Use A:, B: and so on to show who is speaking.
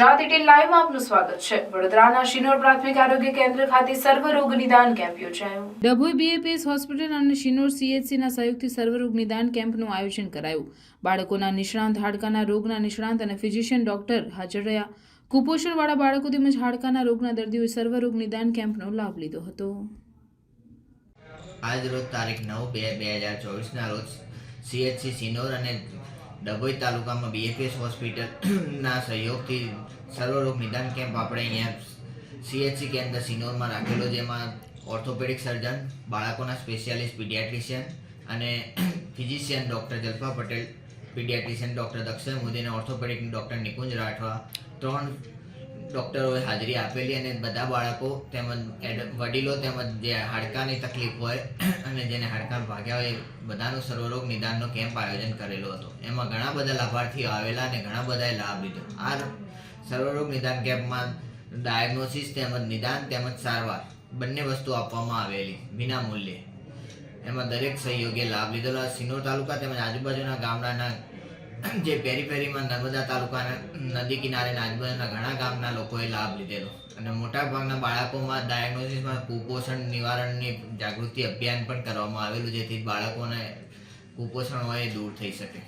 A: ગુજરાત ઇટેલ લાઈવમાં આપનું સ્વાગત છે। વડોદરાના શિનોર પ્રાથમિક આરોગ્ય કેન્દ્ર ખાતે સર્વરોગ નિદાન કેમ્પ યોજાયો। ડભોઈ બીએપીએસ હોસ્પિટલ અને શિનોર સીએચસીના સહયોગથી સર્વરોગ નિદાન કેમ્પનું આયોજન કરાયું। બાળકોના નિષ્ણાંત, હાડકાના રોગના નિષ્ણાંત અને ફિઝિશિયન ડોક્ટર હાજર રહ્યા। કુપોષણવાળા બાળકો તેમજ હાડકાના રોગના દર્દીઓએ સર્વરોગ નિદાન કેમ્પનો લાભ લીધો હતો।
B: આજ રોજ તારીખ 9/2/2024 રોજ સીએચસી સિનોર અને ડભોઈ તાલુકામાં બીએપીએસ હોસ્પિટલના સહયોગથી સર્વરોગ નિદાન કેમ્પ આપણે અહીંયા સીએચસી કેન્દ્ર સિનોરમાં રાખેલો, જેમાં ઓર્થોપેડિક સર્જન, બાળકોના સ્પેશિયાલિસ્ટ પીડિયાટ્રિશિયન અને physician doctor Jalpa Patel, paediatrician doctor Dakshar Modi અને ઓર્થોપેડિક ડૉક્ટર નિકુંજ રાઠવા, 3 ડૉક્ટરોએ હાજરી આપેલી અને બધા બાળકો તેમજ વડીલો તેમજ જે હાડકાની તકલીફ હોય અને જેને હાડકાં ભાગ્યા હોય એ બધાનો સર્વરોગ નિદાનનો કેમ્પ આયોજન કરેલો હતો। એમાં ઘણા બધા લાભાર્થીઓ આવેલા અને ઘણા બધાએ લાભ લીધો। આ સર્વરોગ નિદાન કેમ્પમાં ડાયગ્નોસિસ તેમજ નિદાન તેમજ સારવાર બંને વસ્તુ આપવામાં આવેલી વિના મૂલ્યે। એમાં દરેક સહયોગીએ લાભ લીધેલો। સિનોર તાલુકા તેમજ આજુબાજુના ગામડાના જે પેરીફેરીમાં નર્મદા તાલુકાના નદી કિનારેના આજુબાજુના ઘણા ગામના લોકોએ લાભ લીધેલો અને મોટાભાગના બાળકોમાં ડાયગ્નોસિસમાં કુપોષણ નિવારણની જાગૃતિ અભિયાન પણ કરવામાં આવેલું, જેથી બાળકોને કુપોષણ હોય એ દૂર થઈ શકે।